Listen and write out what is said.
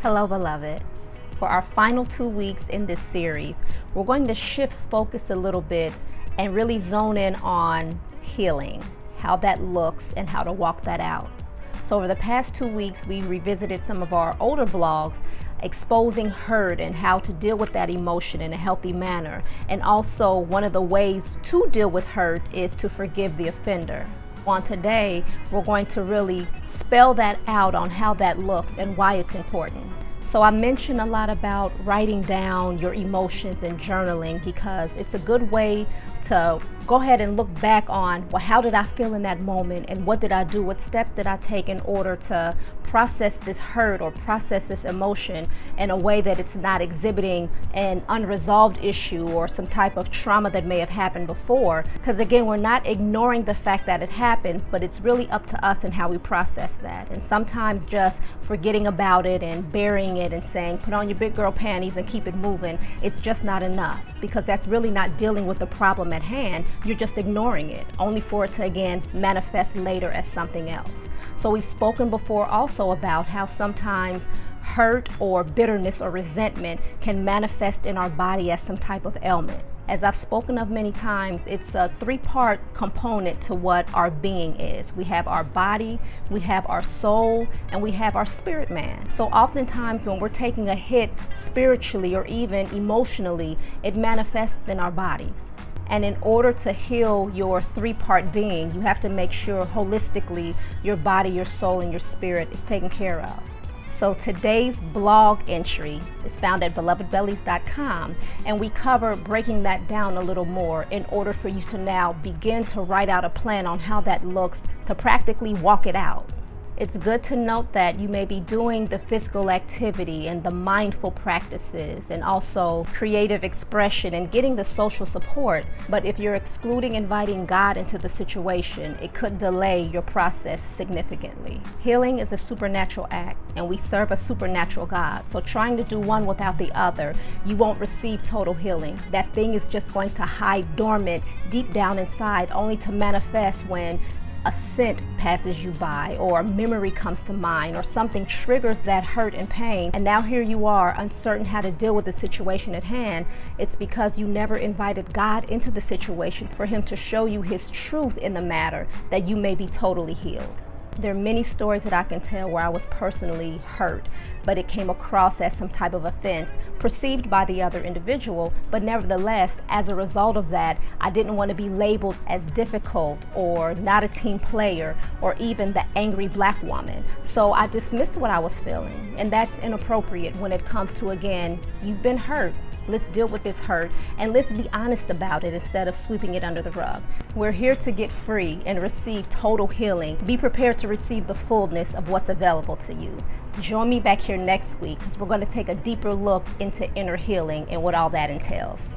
Hello, beloved. For our final 2 weeks in this series, we're going to shift focus a little bit and really zone in on healing, how that looks, and how to walk that out. So over the past 2 weeks, we revisited some of our older blogs, exposing hurt and how to deal with that emotion in a healthy manner. And also, one of the ways to deal with hurt is to forgive the offender. On today, we're going to really spell that out on how that looks and why it's important. So I mentioned a lot about writing down your emotions and journaling because it's a good way to go ahead and look back on, well, how did I feel in that moment and what did I do? What steps did I take in order to process this hurt or process this emotion in a way that it's not exhibiting an unresolved issue or some type of trauma that may have happened before? Because again, we're not ignoring the fact that it happened, but it's really up to us and how we process that. And sometimes just forgetting about it and burying it and saying, put on your big girl panties and keep it moving, it's just not enough, because that's really not dealing with the problem at hand. You're just ignoring it, only for it to again manifest later as something else. So we've spoken before also about how sometimes hurt or bitterness or resentment can manifest in our body as some type of ailment. As I've spoken of many times, it's a three-part component to what our being is. We have our body, we have our soul, and we have our spirit man. So oftentimes when we're taking a hit spiritually or even emotionally, it manifests in our bodies. And in order to heal your three-part being, you have to make sure holistically your body, your soul, and your spirit is taken care of. So today's blog entry is found at belovedbellies.com, and we cover breaking that down a little more in order for you to now begin to write out a plan on how that looks to practically walk it out. It's good to note that you may be doing the physical activity and the mindful practices and also creative expression and getting the social support, but if you're excluding inviting God into the situation, it could delay your process significantly. Healing is a supernatural act, and we serve a supernatural God, so trying to do one without the other, you won't receive total healing. That thing is just going to hide dormant deep down inside, only to manifest when a scent passes you by, or a memory comes to mind, or something triggers that hurt and pain, and now here you are uncertain how to deal with the situation at hand. It's because you never invited God into the situation for Him to show you His truth in the matter, that you may be totally healed. There are many stories that I can tell where I was personally hurt, but it came across as some type of offense perceived by the other individual. But nevertheless, as a result of that, I didn't want to be labeled as difficult or not a team player or even the angry black woman. So I dismissed what I was feeling, and that's inappropriate when it comes to, again, you've been hurt. Let's deal with this hurt and let's be honest about it instead of sweeping it under the rug. We're here to get free and receive total healing. Be prepared to receive the fullness of what's available to you. Join me back here next week because we're going to take a deeper look into inner healing and what all that entails.